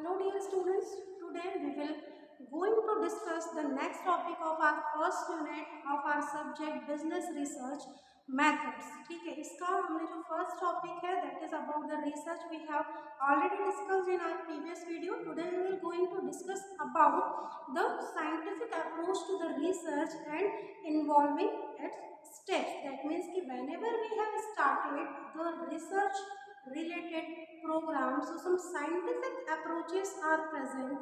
Hello dear students, today we will going to discuss the next topic of our first unit of our subject business research methods. ठीक है, इसका हमने जो first topic है that is about the research we have already discussed in our previous video. Today we will going to discuss about the scientific approach to the research and involving its steps. That means कि whenever we have started the research related programs, so some scientific approaches are present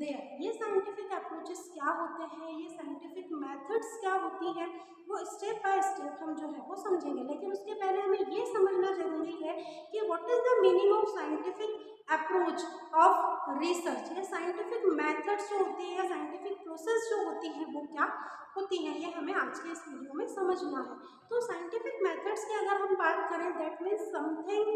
there. ये scientific approaches क्या होते हैं, ये scientific methods क्या होती है, वो स्टेप बाय स्टेप हम जो है वो समझेंगे. लेकिन उसके पहले हमें ये समझना जरूरी है कि what is the meaning of scientific approach of research. या साइंटिफिक मेथड्स जो होती है या साइंटिफिक प्रोसेस जो होती है वो क्या होती है, ये हमें आज के इस वीडियो में समझना है. तो साइंटिफिक मेथड्स की अगर हम बात करें that means something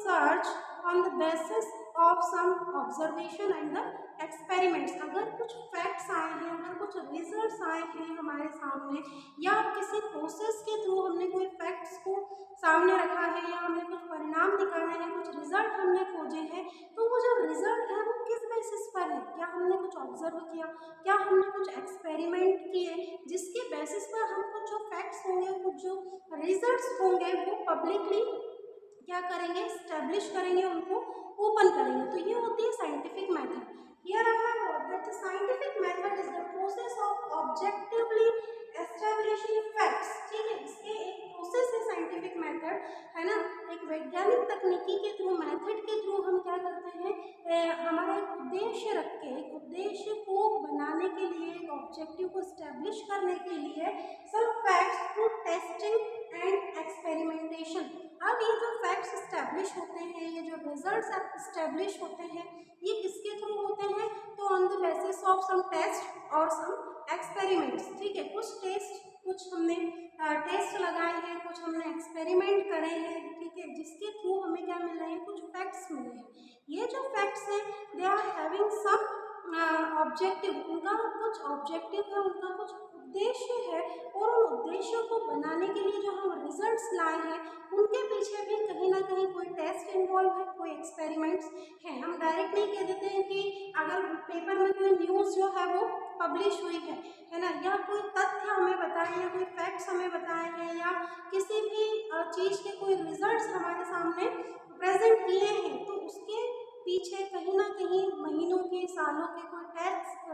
search on the basis of some observation and the experiments. अगर कुछ फैक्ट्स आए हैं, अगर कुछ रिजल्ट्स आए हैं हमारे सामने, या किसी प्रोसेस के थ्रू हमने कोई फैक्ट्स को सामने रखा है, या हमने कुछ परिणाम निकाले हैं, कुछ रिजल्ट हमने खोजे हैं, तो वो जो रिजल्ट है वो किस बेसिस पर है. क्या हमने कुछ ऑब्जर्व किया, क्या हमने कुछ एक्सपेरिमेंट किए, जिसके बेसिस पर हम कुछ जो फैक्ट्स होंगे, कुछ जो रिजल्ट्स होंगे वो पब्लिकली क्या करेंगे, स्टैब्लिश करेंगे, उनको ओपन करेंगे. तो ये होती है scientific method. Here I have wrote that the scientific method is the process of objectively establishing facts. ठीक है, इसके एक प्रोसेस है साइंटिफिक मेथड, है ना. एक वैज्ञानिक तकनीकी के थ्रू, मेथड के थ्रू हम क्या करते हैं, हमारा एक उद्देश्य रख के, एक उद्देश्य को बनाने के लिए, एक ऑब्जेक्टिव को स्टैब्लिश करने के लिए some facts through testing and experimentation. अब ये जो फैक्ट्स स्टैब्लिश होते हैं, ये जो रिजल्ट्स स्टैब्लिश होते हैं, ये किसके थ्रू होते हैं, तो on the basis of some test और सम एक्सपेरिमेंट्स. ठीक है, कुछ टेस्ट, कुछ हमने टेस्ट लगाए हैं, कुछ हमने एक्सपेरिमेंट करे हैं. ठीक है, जिसके थ्रू हमें क्या मिल रहे हैं, कुछ फैक्ट्स मिले हैं. ये जो फैक्ट्स हैं they are having some objective. उनका कुछ ऑब्जेक्टिव है, उनका कुछ उद्देश्य है, और उन उद्देश्यों को बनाने के लिए जो हम रिजल्ट्स लाए हैं उनके पीछे भी कहीं ना कहीं कोई टेस्ट इन्वॉल्व है, कोई एक्सपेरिमेंट्स हैं. हम डायरेक्ट नहीं कह देते हैं कि अगर पेपर में कोई न्यूज़ जो है वो पब्लिश हुई है ना, या कोई तथ्य हमें बताए, या कोई फैक्ट्स हमें बताए हैं, या किसी भी चीज़ के कोई रिजल्ट्स हमारे सामने प्रेजेंट किए हैं, तो उसके पीछे कहीं ना कहीं महीनों के, सालों के कोई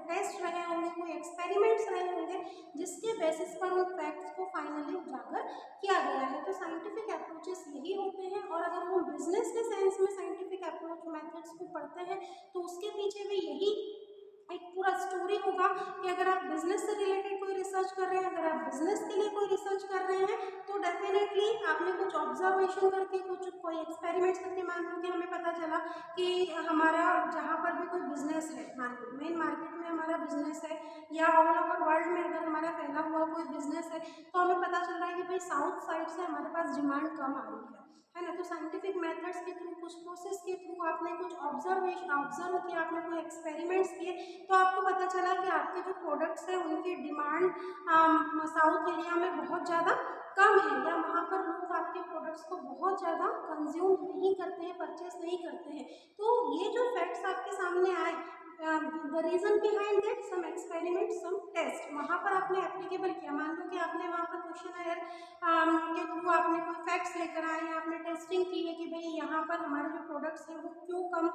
टेस्ट रहे होंगे, कोई एक्सपेरिमेंट्स रहे होंगे, जिसके बेसिस पर उन फैक्ट्स को फाइनली उजागर किया गया है. तो साइंटिफिक अप्रोचेस यही होते हैं. और अगर हम बिजनेस के सेंस में साइंटिफिक अप्रोच मेथड्स को पढ़ते हैं तो उसके पीछे भी यही एक पूरा स्टोरी होगा कि अगर आप बिजनेस से रिलेटेड कोई रिसर्च कर रहे हैं, अगर आप बिजनेस के लिए कोई रिसर्च कर रहे हैं, तो डेफिनेटली आपने कुछ ऑब्जर्वेशन करके, कुछ कोई एक्सपेरिमेंट्स करके, मान लो कि हमें पता चला कि हमारा जहाँ पर भी कोई बिजनेस है, मान लो मेन मार्केट में हमारा बिजनेस है, या ऑल ओवर वर्ल्ड में अगर हमारा फैला हुआ कोई बिजनेस है, तो हमें पता चल रहा है कि भाई साउथ साइड से हमारे पास डिमांड कम आ रही है ना. तो साइंटिफिक मेथड्स के थ्रू, कुछ प्रोसेस के थ्रू आपने कुछ ऑब्जर्व किया, आपने कोई एक्सपेरिमेंट्स किए, तो आपको पता चला कि आपके जो प्रोडक्ट्स हैं उनकी डिमांड साउथ एरिया में बहुत ज़्यादा कम है, या वहाँ पर लोग आपके प्रोडक्ट्स को बहुत ज़्यादा कंज्यूम नहीं करते हैं, परचेस नहीं करते हैं. तो ये जो फैक्ट्स आपके सामने आए, the reason behind that some experiment, some test, वहाँ पर आपने एप्लीकेबल किया. मान लो कि आपने वहाँ पर क्वेश्चन के थ्रू आपने कोई फैक्ट्स लेकर आए हैं, आपने टेस्टिंग की है कि भाई यहाँ पर हमारे जो प्रोडक्ट्स हैं वो क्यों कम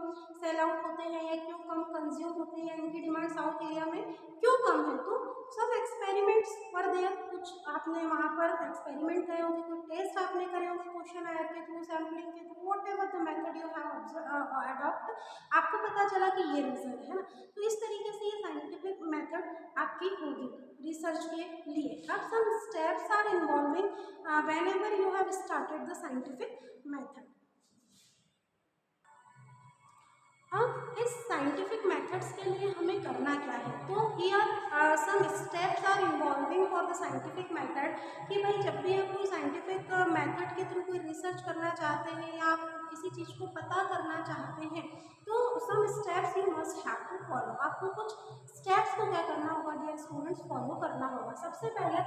सेल आउट होते हैं, या क्यों कम कंज्यूम होते हैं, या इनकी डिमांड साउथ एरिया में क्यों कम है. तो सब एक्सपेरिमेंट्स पर देयर, कुछ आपने वहाँ पर एक्सपेरिमेंट करे होंगे, कोई टेस्ट आपने करे होंगे क्वेश्चन आयर के थ्रू, सैम्पलिंग के through, what ever the method you have adopt, आपको पता चला कि ये रीज़न है ना. तो इस तरीके से ये साइंटिफिक मेथड आपकी होगी रिसर्च के लिए. अब some steps are involving whenever you have started the scientific method. अब इस साइंटिफिक मेथड्स के लिए हमें करना क्या है, तो here some steps are involving for the scientific method. कि भाई जब भी आप कोई साइंटिफिक मेथड के थ्रू कोई रिसर्च करना चाहते हैं, या आप किसी चीज़ को पता करना चाहते हैं, तो some steps you must have to follow. आपको कुछ स्टेप्स को क्या करना होगा डियर स्टूडेंट्स, फॉलो करना होगा. सबसे पहले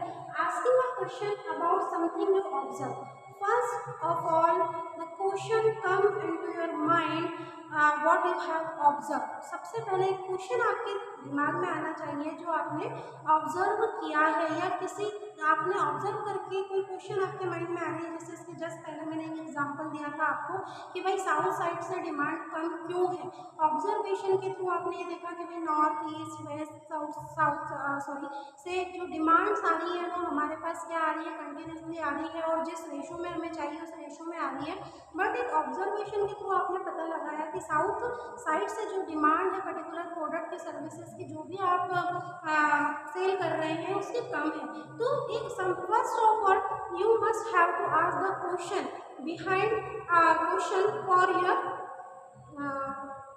asking a question about something you observe. First of all, the question come into your mind what you have observe. सबसे पहले एक क्वेश्चन आपके दिमाग में आना चाहिए जो आपने ऑब्जर्व किया है या किसी आपने ऑब्जर्व करके कोई क्वेश्चन आपके माइंड में आ रही है। जैसे इसके जस्ट पहले मैंने एक एग्जांपल दिया था आपको कि भाई साउथ साइड से डिमांड कम क्यों है। ऑब्जर्वेशन के थ्रू आपने ये देखा कि भाई नॉर्थ ईस्ट वेस्ट साउथ से जो डिमांड्स आ रही है वो हमारे पास क्या आ रही है, कंटिन्यूसली आ रही है और जिस रेशो में हमें चाहिए उस रेशो में आ रही है। बट एक ऑब्जर्वेशन के थ्रू आपने पता लगाया कि साउथ साइड से जो डिमांड है पर्टिकुलर प्रोडक्ट की सर्विसेज की जो भी आप सेल कर रहे हैं उसकी कम है। तो एक first of all you must have to ask the question behind question for your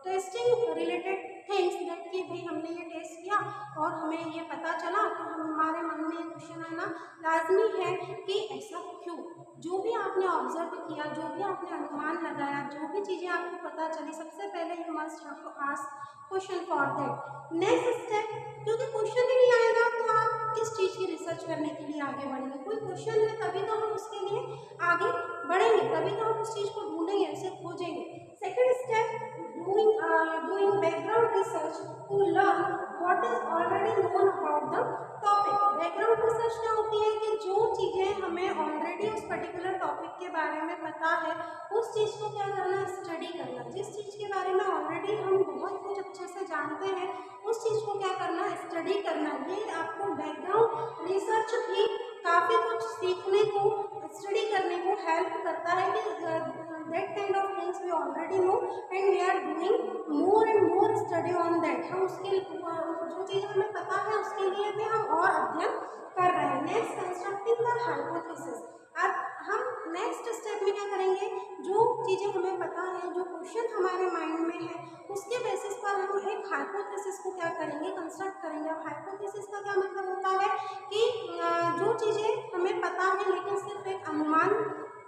testing related things that कि भाई हमने ये टेस्ट किया और हमें ये पता चला, तो हमारे मन में क्वेश्चन आना लाजमी है कि ऐसा क्यों। जो भी आपने ऑब्जर्व किया, जो भी आपने अनुमान लगाया, जो भी चीज़ें आपको पता चली, सबसे पहले you must have to ask question for that. Next step, क्योंकि क्वेश्चन ही नहीं आएगा तो आप किस चीज़ की रिसर्च करने के लिए आगे बढ़ेंगे। कोई क्वेश्चन है तभी तो हम उसके लिए आगे बढ़ेंगे, तभी तो हम उस चीज़ को ढूंढेंगे, उसे खोजेंगे। Second step, doing background research to learn what is already known about the topic। Background research क्या होती है कि जो चीज़ें हमें ऑलरेडी उस पर्टिकुलर टॉपिक के बारे में पता है उस चीज़ को क्या करना, स्टडी करना। जिस चीज़ के बारे में ऑलरेडी हम बहुत कुछ अच्छे से जानते हैं उस चीज़ को क्या करना, स्टडी करना। ये आपको बैकग्राउंड रिसर्च भी काफ़ी कुछ सीखने को, स्टडी करने को हेल्प करता है कि that kind of things we already know and we are doing more and more study on that। हम उसके जो चीज़ हमें पता है उसके लिए भी हम और अध्ययन कर रहे हैं। Next, constructing the hypothesis. अब हम नेक्स्ट स्टेप में क्या करेंगे, जो चीज़ें हमें पता है, जो क्वेश्चन हमारे माइंड में है उसके बेसिस पर हम एक हाइपोथेसिस को क्या करेंगे, कंस्ट्रक्ट करेंगे। अब हाइपोथेसिस का क्या मतलब होता है कि जो चीज़ें हमें पता है लेकिन सिर्फ एक अनुमान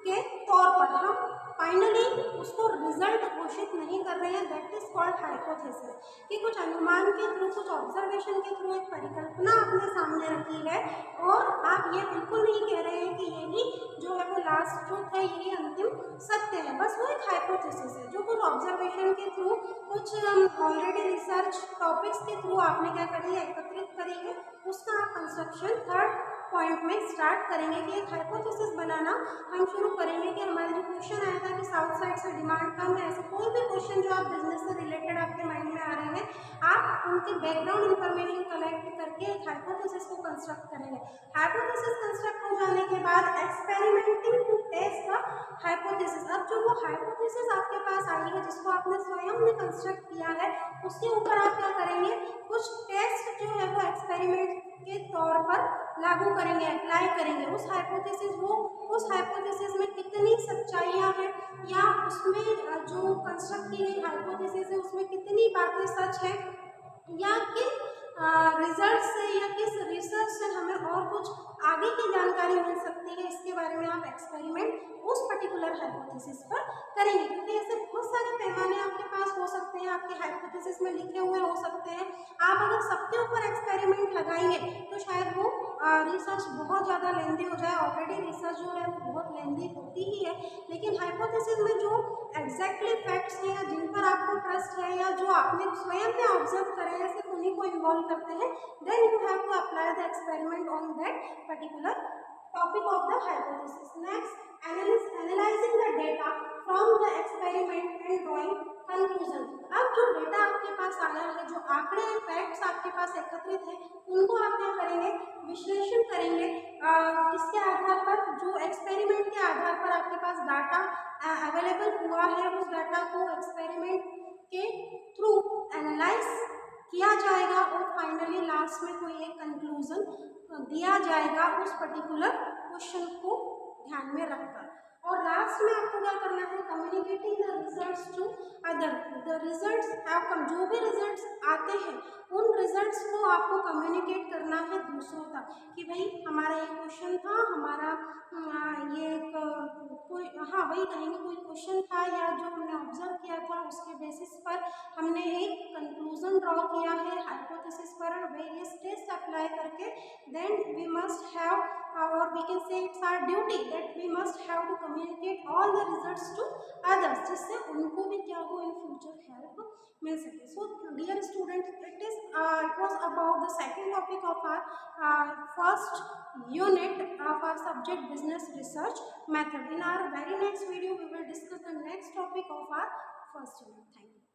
के तौर पर, हम फाइनली उसको रिजल्ट घोषित नहीं कर रहे हैं, दैट इज कॉल्ड हाइपोथेसिस। कि कुछ अनुमान के थ्रू, कुछ ऑब्जर्वेशन के थ्रू एक परिकल्पना आपने सामने रखी है और आप ये बिल्कुल नहीं कह रहे हैं कि यही जो है वो लास्ट ट्रूथ है, यही अंतिम सत्य है, बस वो एक हाइपोथेसिस है जो कुछ ऑब्जर्वेशन के थ्रू, कुछ ऑलरेडी रिसर्च टॉपिक्स के थ्रू आपने क्या करी है, एकत्रित करी है, उसका आप कंस्ट्रक्शन थर्ड पॉइंट में स्टार्ट करेंगे कि एक हाइपोथेसिस बनाना हम शुरू करेंगे। कि हमारे जो क्वेश्चन आया था कि साउथ साइड से डिमांड कम है, ऐसे कोई भी क्वेश्चन जो आप बिजनेस से रिलेटेड आपके माइंड में आ रहे हैं, आप उनके बैकग्राउंड इंफॉर्मेशन कलेक्ट करके एक हाइपोथेसिस को कंस्ट्रक्ट करेंगे। हाइपोथेसिस कंस्ट्रक्ट हो जाने के बाद experimenting to test the hypothesis. अब जो वो हाइपोथेसिस आपके पास आई है, जिसको आपने स्वयं ने कंस्ट्रक्ट किया है, उसके ऊपर आप क्या करेंगे, कुछ टेस्ट जो है वो एक्सपेरिमेंट के तौर पर लागू करेंगे, अप्लाई करेंगे। उस हाइपोथेसिस में कितनी सच्चाइयाँ हैं या उसमें जो कंस्ट्रक्ट की गई हाइपोथेसिस है उसमें कितनी बातें सच है, या किन रिजल्ट से या किस रिसर्च से हमें और कुछ आगे की जानकारी मिल सकती है, इसके बारे में आप एक्सपेरिमेंट उस पर्टिकुलर हाइपोथेसिस पर करेंगे। क्योंकि ऐसे बहुत सारे पैमाने आपके पास हो सकते हैं, आपके हाइपोथेसिस में लिखे हुए हो सकते हैं। आप अगर सबके ऊपर एक्सपेरिमेंट लगाएंगे तो शायद वो रिसर्च बहुत ज़्यादा लेंदी हो जाए। ऑलरेडी रिसर्च जो है वो बहुत लेंदी होती ही है, लेकिन हाइपोथेसिस में जो एग्जैक्टली फैक्ट्स हैं या जिन पर आपको ट्रस्ट है या जो आपने स्वयं में ऑब्जर्व करे हैं, सिर्फ उन्हीं को इन्वॉल्व करते हैं, then you have to apply the experiment on that particular topic of the hypothesis। Next, analyzing the data from the experiment and drawing conclusion। अब जो डेटा आपके पास आया है, जो आंकड़े हैं, फैक्ट्स आपके पास एकत्रित हैं, उनको आप क्या करेंगे, विश्लेषण करेंगे। किसके आधार पर, जो एक्सपेरिमेंट के आधार पर आपके पास डाटा अवेलेबल हुआ है, उस डाटा को एक्सपेरिमेंट के थ्रू एनालाइज किया जाएगा और फाइनली लास्ट में कोई एक कंक्लूजन दिया जाएगा उस पर्टिकुलर क्वेश्चन को ध्यान में रखकर। और लास्ट में आपको क्या करना है, communicating the results to other. The results have come, जो भी रिजल्ट्स आते हैं उन रिजल्ट्स को आपको कम्युनिकेट करना है दूसरों तक कि भाई हमारा ये क्वेश्चन था, हमारा ये एक कोई, हाँ वही कहेंगे, कोई क्वेश्चन था या जो हमने ऑब्जर्व किया था उसके बेसिस पर हमने एक कंक्लूजन ड्रॉ किया है हाइपोथेसिस पर वेरियस टेस्ट अप्लाई करके, then we must have or we can say it's our duty that we must have to communicate all the results to others, जिससे उनको भी क्या हो इन फ्यूचर हेल्प मिल सके. So dear students, it was about the second topic of our first unit of our subject business research method. In our very next video we will discuss the next topic of our first unit. Thank you.